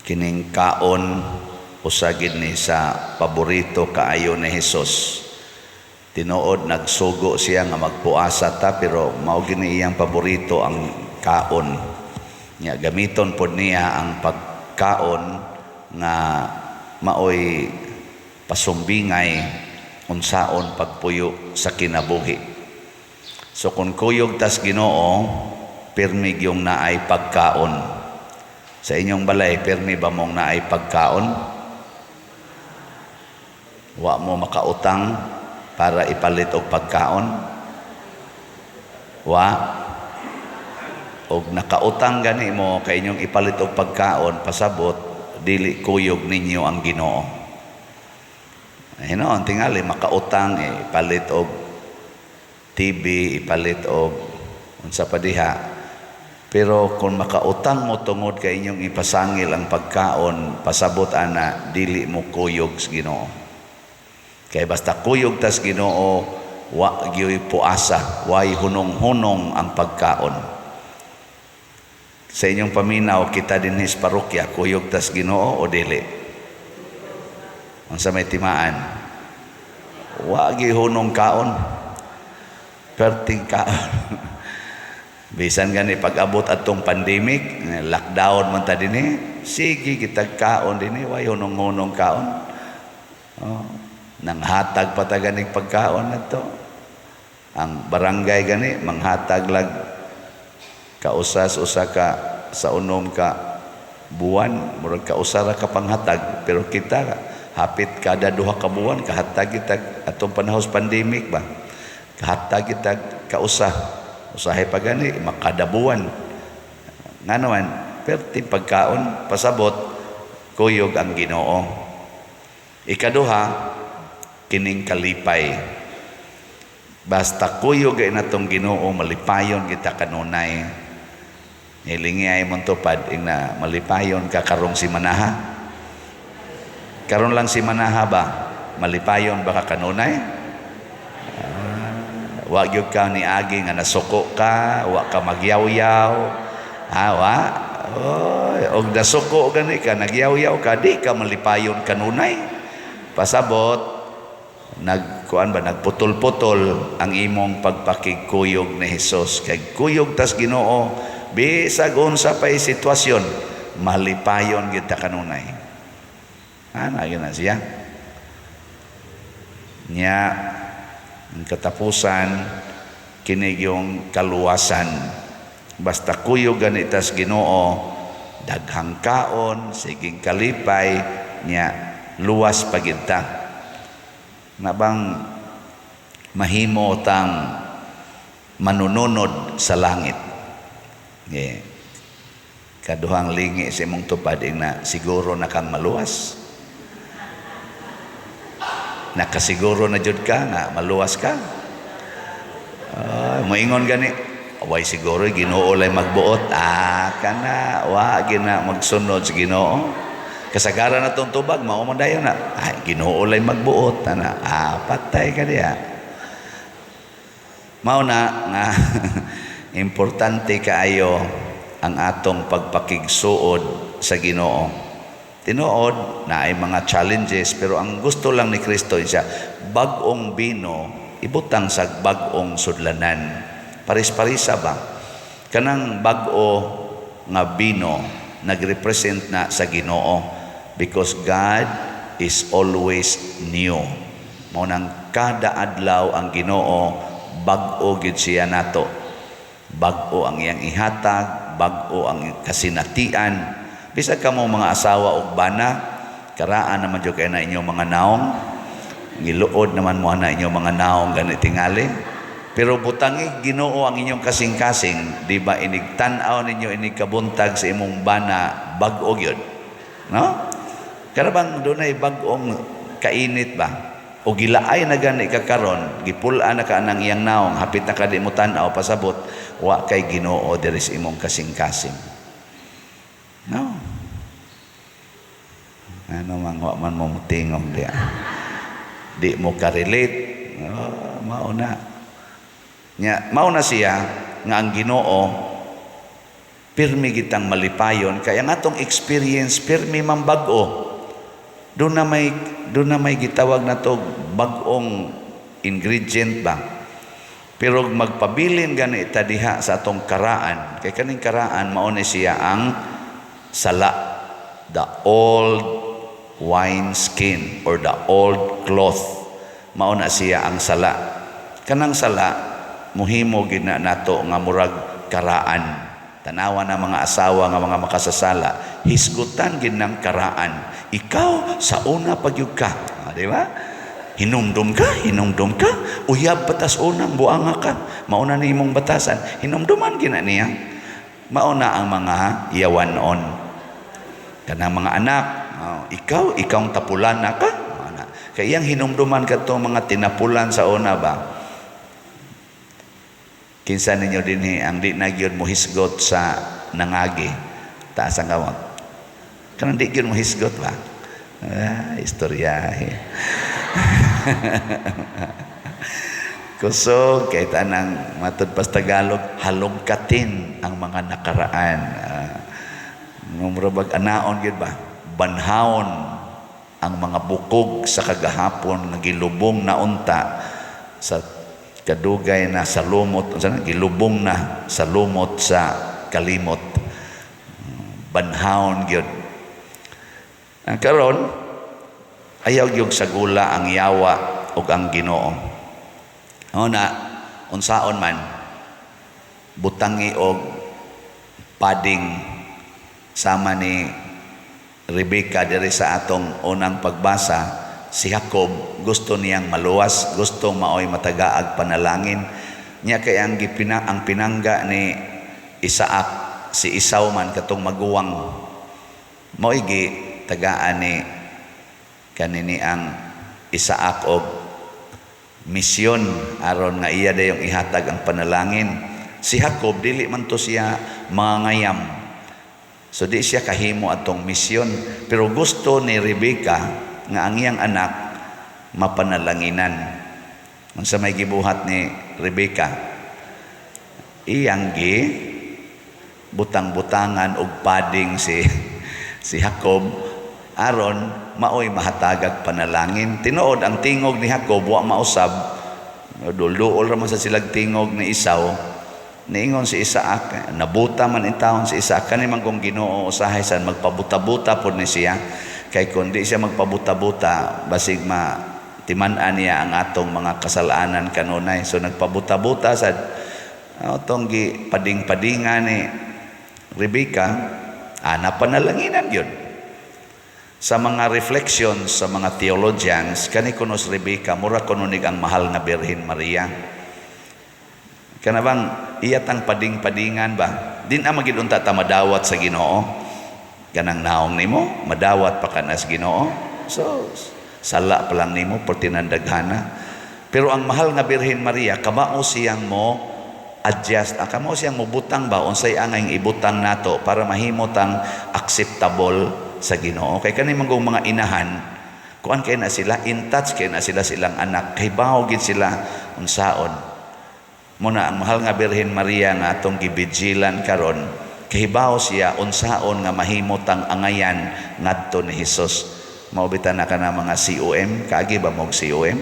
kining kaon usagid ni sa paborito kaayo ni Hesus. Tinuod nagsugo siya nga magpuasa ta, pero mao gini iyang paborito ang kaon. Nya gamiton pod niya ang pagkaon nga maoy pasumbingay unsaon pagpuyo sa kinabuhi. So kung kuyog tas Ginoo, pirmig yung naay pagkaon. Sa inyong balay, pirmi ba mong naay pagkaon? Wa mo makautang para ipalit og pagkaon? Wa? Og nakautang gani mo kay inyong ipalit og pagkaon, pasabot dili kuyog ninyo ang Ginoo. Hinoon tingali makautang ipalit og TV, ipalit og unsa pa diha. Pero kung makautang mo tungod kay inyong ipasangil ang pagkaon, pasabot ana dili mo kuyog sa Ginoo. Kay basta kuyog tas Ginoo, wa gyoy puasa, way hunong-hunong ang pagkaon. Sa inyong paminaw, kita din his parokya, kuyog tas Ginoo o dili? Ang sa may timaan, wa gyoy hunong kaon, perting kaon. Bisan gani pag-abot atong pandemic, lockdown man ta dinhi, sige kitag kaon dinhi, way hunong-hunong kaon. Nanghatag pa ta ganing pagkaon na to. Ang barangay gani manghatag lag kausas-usa ka sa unom ka buwan, murag kausara ka panghatag, pero kita hapit kada duha ka buwan kahatag kita atong panahos pandemic ba, kahatag kita kausa usahay pa gani makada buwan nga naman, perti pagkaon pasabot kuyog ang Ginoo. Ikaduha, kining kalipay. Basta kuyog ay natong Ginoo, malipayon kita kanunay. Hilingi ay mong tupad na malipayon ka karong si Manaha. Karon lang si Manaha ba? Malipayon ba ka kanunay? Wag yun ka ni Agi nga nasuko ka, wag ka magyaw-yaw. Wa? Og nasuko gani ka, nagyaw-yaw ka, di ka malipayon kanunay. Pasabot, nagputol-putol ang imong pagpakigkuyog ni Hesus. Kay kuyog tas Ginoo, bisag unsa pay sitwasyon, malipayon kita kanunay. Ana gyud na siya. Nya ang katapusan kini yung kaluwasan. Basta kuyog gani tas Ginoo, daghang kaon, siging kalipay, nya luwas pagid ta. Na bang mahimo tang manununod sa langit. Kaduhang lingi sa imong tupad na siguro na kang maluwas. Nakasiguro na jud ka nga maluwas ka. Moingon gani, away siguro Ginoo lay magbuot. Kana wa gina magsunod sa Ginoo. Kasagaran na itong tubag, maumandayon na, Ginoo lay magbuot, patay ka diya. Mauna nga, importante kaayo ang atong pagpakigsuod sa Ginoo. Tinuod na ay mga challenges, pero ang gusto lang ni Kristo siya, bag-ong bino, ibutang sa bag-ong sudlanan. Paris-parisa ba? Kanang bag-o nga bino, nagrepresent na sa Ginoo. Because God is always new. Maunang kada adlaw ang Ginoo, bag-o gid siya nato. Bag-o ang iyang ihatag, bag-o ang kasinatian. Bisag kamo mga asawa og bana, karaan naman jud kay na inyong mga naong. Giluod naman mo na inyong mga naong gani tingali. Pero butangi Ginoo ang inyong kasing-kasing, di ba inigtan-aw ninyo inikabuntag sa imong bana, bag-o gyud. No? Karabang dunay bag-ong kainit ba? O gilaay na gani ka karon, gipulaan na ka nang iyang naong, hapit na ka di mo tan-aw pasabot, wa kay Ginoo diri sa imong kasing-kasing. No. Ano man wa man mo tingog diya. Di mo ka-relate. Mauna. Nya mauna siya nga ang Ginoo pirmi gitang malipayon kaya nga tong experience pirmi mambago. Doon na may gitawag na to bagong ingredient ba. Pero magpabilin gani ita diha sa atong karaan. Kay kaning karaan mao ni siya ang sala, the old wine skin or the old cloth. Mao na siya ang sala. Kanang sala muhimo gid na nato nga murag karaan. Tanawa na mga asawa nga mga makasasala, hisgutan gid ng karaan. Ikaw sa una pagyud ka, di ba? Hinumdum ka, uyab batas unang buanga ka, mauna ni imong batasan, hinumduman gina niya. Mauna ang mga yawanon. Kanang mga anak, ikaw ang tapulan na ka. Kaya yang hinumduman ka to mga tinapulan sa una ba? Kinsa ninyo din ang di na gyud mo hisgot sa nangagi. Taas ang kamot. Kanang di gyud mo hisgot ba? Istorya. Kusog kay tanang matud pas Tagalog halongkatin ang mga nakaraan. Murabag anaon gyud ba? Banhaon ang mga bukog sa kagahapon nga gilubong na unta sa kadugay na sa lumot, gilubong na sa lumot sa kalimot. Banhaon gyud. Ang karon ayaw gyud sagula ang yawa ug ang Ginoo. Una, unsaon man butangi og pading sama ni Rebecca diri sa atong unang pagbasa. Si Jacob gusto niyang maluwas, gusto maoy matagaag panalangin niya kay ang pinangga ni Isaac si Esau man katong maguwang maoy gi tagaan ni kanini ang Isaac og misyon aron nga iya dayong ihatag ang panalangin. Si Jacob dili man to siya mangayam, so di siya kahimo atong misyon, pero gusto ni Rebecca nga ang iyang anak mapanalanginan. Unsa may gibuhat ni Rebecca? Iyang gi butang-butangan og pading si Jacob aron maoy mahatagag panalangin. Tinuod ang tingog ni Jacob wa mausab. Dul-duol ra man sa silag tingog ni Esau. Niingon si Isaac, nabuta man in taon si Isaac kani man kung Ginoo usahay san magpabuta-buta pod ni siya. Kay kundi siya magpabuta-buta basig timan-an niya ang atong mga kasalanan kanunay. So nagpabuta-buta sa atong gi pading-padingan ni Rebecca, napanalanginan yun. Sa mga reflections sa mga theologians, kani kunos Rebecca mura kununig ang mahal na Birhen Maria. Kanabang iyatang pading-padingan ba? Din magid unta ta madawat sa Ginoo. Ganang naong nimo, madawat pa ka na sa Ginoo. So, sala pa lang nimo, portinandaghana. Pero ang mahal nga Birhen Maria, kamao siyang mo adjust, kamao siyang mo butang ba, unsay angay ibutang nato para mahimotang acceptable sa Ginoo. Kay kani manggong mga inahan, kuan kay na sila, in touch kay na sila silang anak, kay bahogin sila unsaon. Muna ang mahal nga Birhen Maria nga atong gibijilan karon, kahibaw siya unsaon nga mahimotang angayan ngadto ni Hesus. Maubitan na ka na mga COM, kaagi ba mong COM?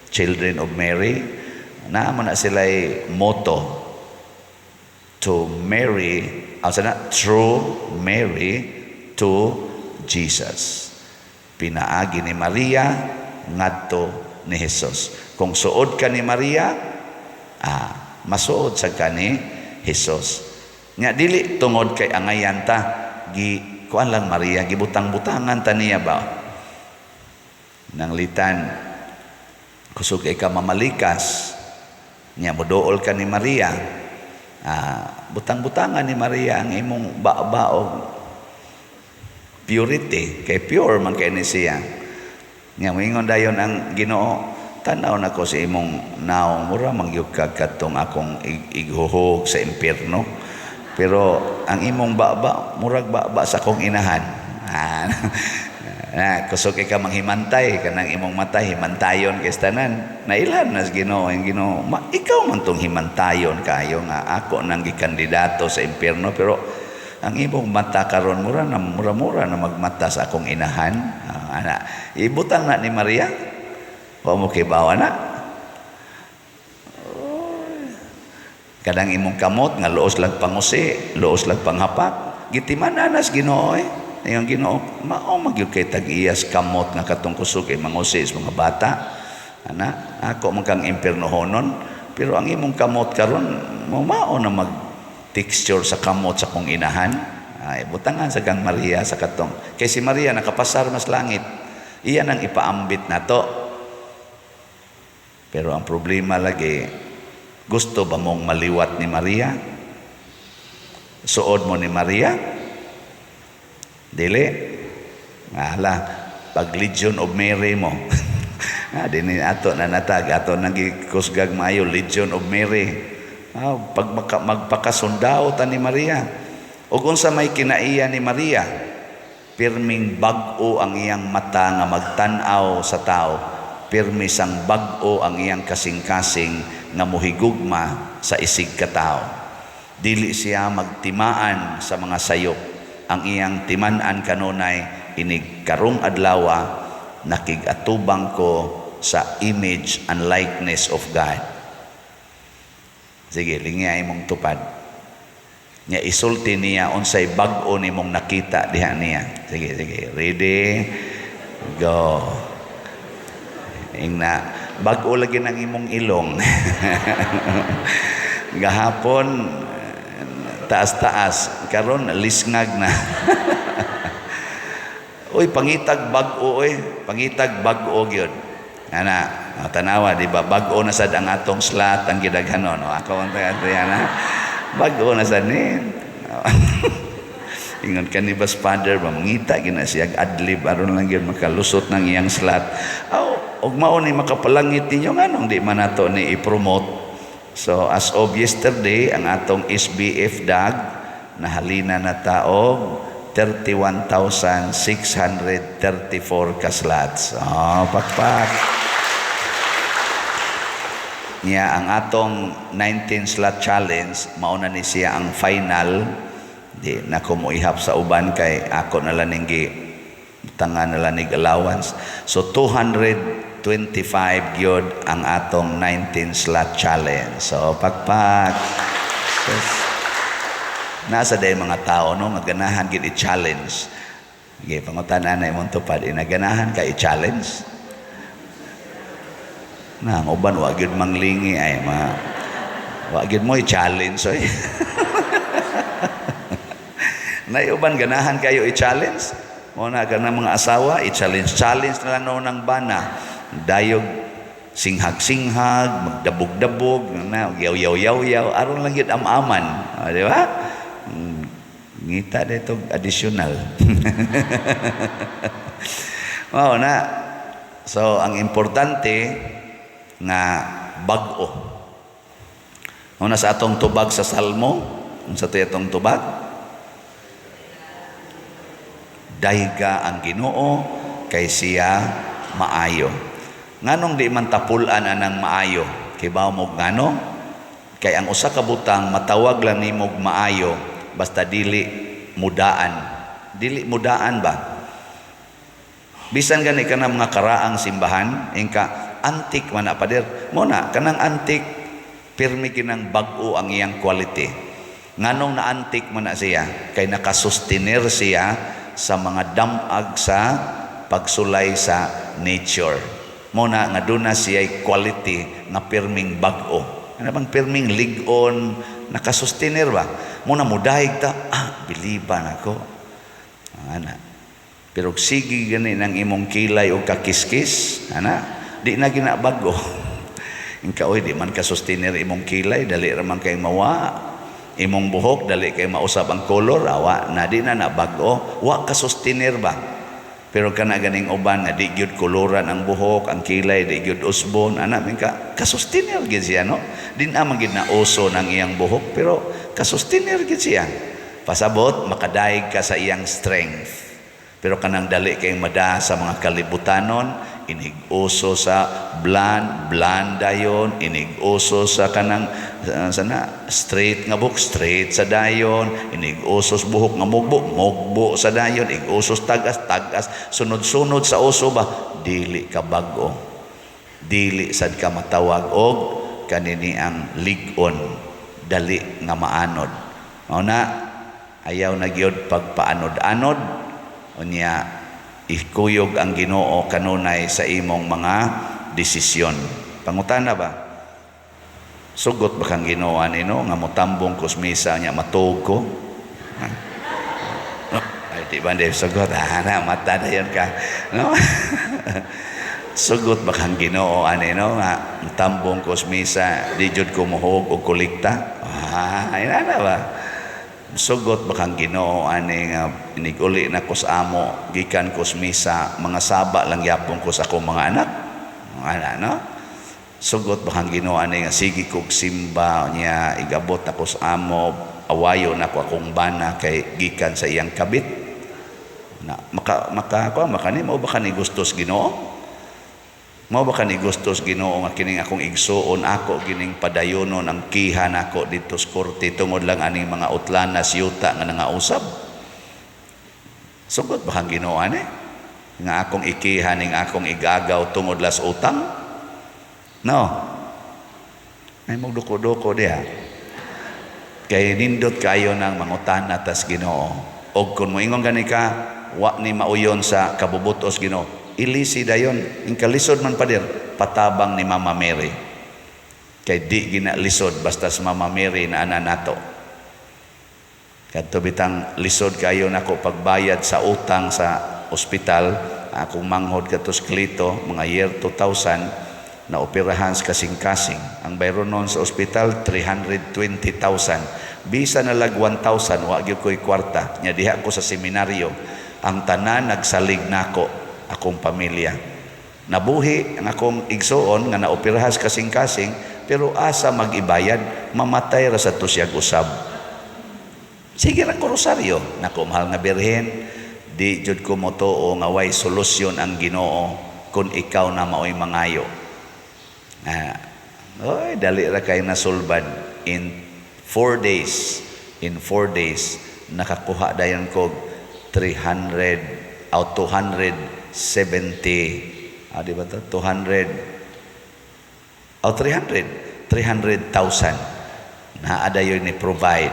Children of Mary. Naamo na sila'y motto, to Mary, through Mary to Jesus. Pinaagi ni Maria ngadto ni Hesus. Kung suod ka ni Maria, masuod sa ka ni Hesus. Nga dili tungod kay angayan ta, kuan lang Maria, gibutang-butangan ta niya ba? Nang litan, kusog kay ka mamalikas, niya modool ka ni Maria, butang-butangan ni Maria ang imong baog purity, kay pure man kay ni siya. Nga moingon dayon ang Ginoo, tanaw na ko sa imong naong mura mangyug ka katong akong ighuhog sa impierno. Pero ang imong baba, murag baba sa kong inahan. kusog ka manghimantay kanang imong mata himantayon kay tanan. Nailan nas Ginoo, ang Ginoo, ikaw man tong himantayon kayo nga ako nang gikandidato sa impyerno, pero ang imong mata karon mura na magmata sa akong inahan. Ana, ibutang na ni Maria. Wa mo kibawa na. Kadang imong kamot nga luos lang pangusi, luos lang panghapak. Gitiman nas Ginoo Yung Ginoo, mao magyud kay tag-iyas kamot nga katong kusog kay mangusi sa mga bata. Ana, ako man kang impiernohonon, pero ang imong kamot karon mao na mag texture sa kamot sa kong inahan. Ay butangan sa kang Maria sa katong. Kay si Maria nakapasar mas langit. Iyan ang ipaambit nato. Pero ang problema lagi, gusto ba mong maliwat ni Maria? Suod mo ni Maria? Dili. Ala, pag Legion of Mary mo. Dini ato na natag, ato nang gikusgag maayo Legion of Mary. Pag magpakasundao ta ni Maria. Ug unsa may kinaiya ni Maria, pirming bag-o ang iyang mata nga magtan-aw sa tao. Pirmi sang bag-o ang iyang kasing-kasing nga mohigugma sa isig ka tao. Dili siya magtimaan sa mga sayop. Ang iyang timan-an kanunay inig karong adlawa nakigatubang ko sa image and likeness of God. Sige, lingya imong tupad. Nya isulti niya unsay bag-o nimong nakita diha niya. Sige, ready, go. Ingna bag-o lagi ng imong ilong. Gahapon taas-taas, karon lisngag na. Uy, pangitag bag-o, pangitag bag-o gyud. Ana, tanawa di ba, bag-o na sad ang atong slot ang gidaghanon. Ako ang tagad bag-o na sad ni. Ingon ka ni Bas Father, mangita gina siya adlib aron lang gyud makalusot ng iyang slot. Og mao ni makapalangit ninyo nganong di man nato ni i-promote. So as of yesterday, ang atong SBF DAG nahalina na taog 31,634 ka slots. Pakpak. Niya ang atong 19 slot challenge, mauna ni siya ang final. Di na ko mo ihap sa uban kay ako na lang ning tangan na lang allowance. So 225 gyud ang atong 19 slot challenge. So pakpak. Nasa day mga tao no nga ganahan gid i-challenge. Sige, pangutanan na imong tupad, inaganahan ka i-challenge. Na ang uban wa gyud manglingi ay wa gyud mo i-challenge oy. Na uban ganahan kayo i-challenge. Mo na kana mga asawa i-challenge na lang noon ng bana. Dayog singhag-singhag, magdabog-dabog, na yaw-yaw aron lang gyud am-aman. Di ba? Ngita dito additional. Na. So ang importante nga bag-o. Una sa atong tubag sa Salmo, unsa to atong tubag? Dayga ang Ginoo kay siya maayo. Nganong di man tapulan anang maayo? Kay bawo mo ngano? Kay ang usa ka butang matawag lang nimo maayo basta dili mudaan. Dili mudaan ba? Bisan gani ka na mga karaang simbahan, ingka antik man na pader. Mo na kanang antik pirmi kinang bag-o ang iyang quality. Nganong na antik man na siya kay nakasustenir siya sa mga damag sa pagsulay sa nature. Mo na nga duna siya quality nga pirming bag-o. Ano bang pirming ligon nakasustenir ba? Muna mudahig ta, biliban ako. Ana. Pero sige gani ng imong kilay o kakiskis, ana, di na ginabago. Ingka oy di man kasustenir imong kilay, dali ra man kay mawa. Imong buhok dali kay mausab ang kolor, awa na di na nabago, wa kasustenir ba? Pero kana ganing uban nga di gyud koloran ang buhok, ang kilay di gyud usbon, ana mingka kasustenir gyud siya no. Di na man gyud na uso ng iyang buhok, pero kasustinir gid siya. Pasabot makadaig ka sa iyang strength. Pero kanang dali kay mada sa mga kalibutanon, inig-uso sa blanda yon, inig-uso sa kanang sana straight nga buhok, straight sa dayon, inig-uso sa buhok nga mugbo sa dayon, ig-usos tagas, sunod-sunod sa uso ba, dili ka bag-o. Dili sad ka matawag og kanini ang lig-on, dali nga maanod. Mao na ayaw na gyud pagpaanod-anod. Unya ikuyog ang Ginoo kanunay sa imong mga desisyon. Pangutana ba? Sugot ba kang Ginoo nino nga motambong kusmisa nya matuog ko? Ay di ba hindi sugot? Na mata dayon ka. No? Sugot ba kang Ginoo nino nga motambong kusmisa di jud ko muhog og kolekta? Ay na ba? Sugot ba kang Ginoo ani nga iniguli na ko sa amo gikan ko sa misa, mga saba lang yapon ko sa akong mga anak. No? Sugot ba kang Ginoo ani nga sige kog simba niya igabot ako sa amo, awayo na ko akong bana kay gikan sa iyang kabit. Na makani mao ba kani gustos Ginoo? Mao ba kani gustos Ginoo nga kining akong igsuon ako gining padayonon ang kihan ako dito sa korte tungod lang aning mga utlanas yuta nga nangausab? Sugot ba kang Ginoo ani nga akong ikihan ning akong igagaw tungod las utang? No. Ay magduko-duko diha. Kay nindot kayo ng mangutana tas Ginoo. Og kun moingon gani ka wa ni mauyon sa kabubutos Ginoo, ilisi dayon, ingkalisod man padir, patabang ni Mama Mary. Kay di ginalisod basta sa Mama Mary na ana nato. Kadto bitang lisod kayo nako pagbayad sa utang sa ospital, akong manghod kadto sa Clito, mga year 2000, na operahan sa kasing-kasing. Ang bayron noon sa ospital 320,000. Bisa na lag 1,000 wa gyud ko'y kwarta. Nya diha ko sa seminaryo, ang tanan nagsalig nako akong pamilya. Nabuhi ang akong igsoon nga naopirahas kasing-kasing, pero asa mag-ibayad, mamatay ra sa tusyag usab. Sige ra ko rosaryo, nako mahal nga birhen, di jud ko motoo nga way solusyon ang Ginoo kung ikaw na maoy mangayo. Oy, dali ra kay nasulbad in 4 days. In 4 days nakakuha dayon ko 300 out 270 di ba to? 200 o 300,000 na ada yun ni provide.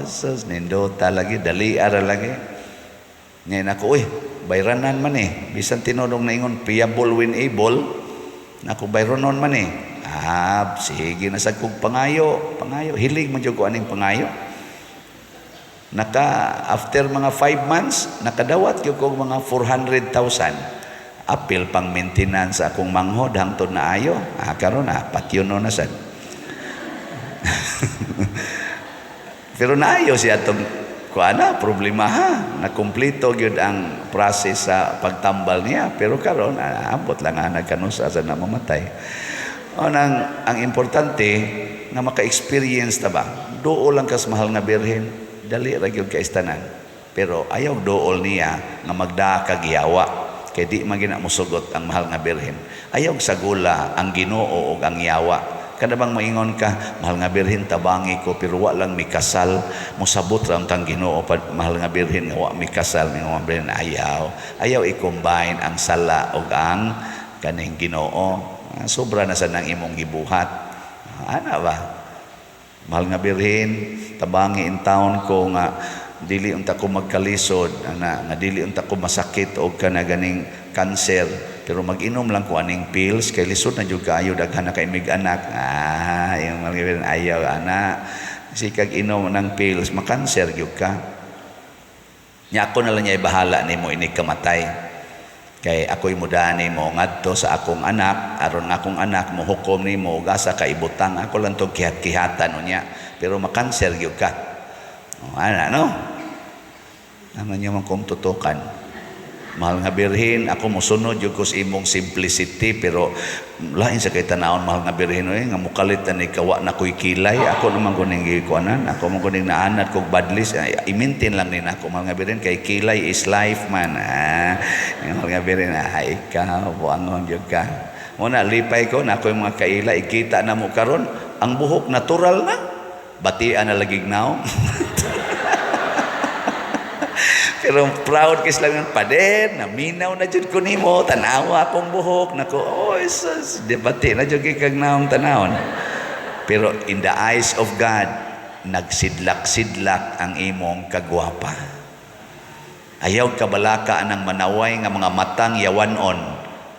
Sus nindota lagi, dali ara lagi. Ngayon ako, bayranan man bisan tinodong na ingon payable when able, naku bayronon man sige na sa kong pangayo, hilig man dyan ko aning pangayo. After mga 5 months, nakadawat ko mga 400,000. Apil pang maintenance akong manghod hangtod na ayo. Karon patyon na sad. Pero naayo siya itong problema nakumpleto gyud ang process sa pagtambal niya. Pero karon abot lang nagkanusa sa namamatay. Ang importante nga maka-experience ta ba? Duo lang kas mahal nga birhen. Dali ra gyud kay istanan. Pero ayaw dool niya nga magdaa ka giyawa. Kay di man gina mosugot ang mahal nga birhen. Ayaw sagula ang Ginoo ug ang yawa. Kada bang maingon ka, mahal nga birhen tabangi ko pero wa lang mikasal, mosabot ra ang Ginoo mahal nga birhen wa mikasal ning mga birhen. Ayaw i-combine ang sala ug ang kaning Ginoo. Sobra na sa nang imong gibuhat. Ana ba? Mahal nga birhen tabangi in town ko nga dili unta ko magkalisod nga dili unta ko masakit og kana ganing cancer, pero mag-inom lang ko aning pills kay lisod na jud kaayo daghan na kay mig anak. Yung mga ayaw ana sikag inom ng pills makanser gyud ka. Nya ako na lang niya ibahala nimo inig kamatay. Kay ako'y mudani mo ngadto sa akong anak, aron akong anak mo hukom nimo gasa ka ibutang ako lang tong kihat-kihatan unya, pero makanser gyud ka. Ano? Ano niya man kong tutukan? Mahal nga birhen, ako musunod yung kus imong simplicity, pero lain sa kay tanawon mahal nga birhen, nga mukalit na ni kawa na ko'y kilay, ako naman kuning gikuanan, ako naman kuning naanad kong badlis, i-maintain lang din ako, mahal nga birhen, kay kilay is life man, mahal nga birhen, ikaw, buangon yun ka. Muna, lipay ko na ako yung mga kaila, ikita na mo karon, ang buhok natural na, batian na lagig naong. Pero proud kis lang yung paden, naminaw na dyan ko nimo, tanawa akong buhok, nako, oh, Jesus, debate na dyan kikag naong tanawon. Pero in the eyes of God, nagsidlak-sidlak ang imong kagwapa. Ayaw kabalaka ng manaway nga mga matang yawanon,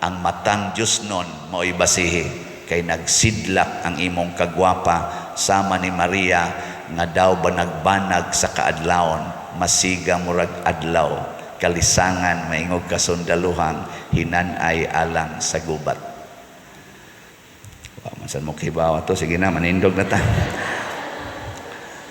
ang matang Diyos nun, mao'y basihi, kay nagsidlak ang imong kagwapa, sama ni Maria, nga daw ba nagbanag sa kaadlawon, masiga murag adlaw, kalisangan maingog kasundaluhang, hinanay alang sa gubat. Wow, masan mo kibawa to, sige na, manindog na ta.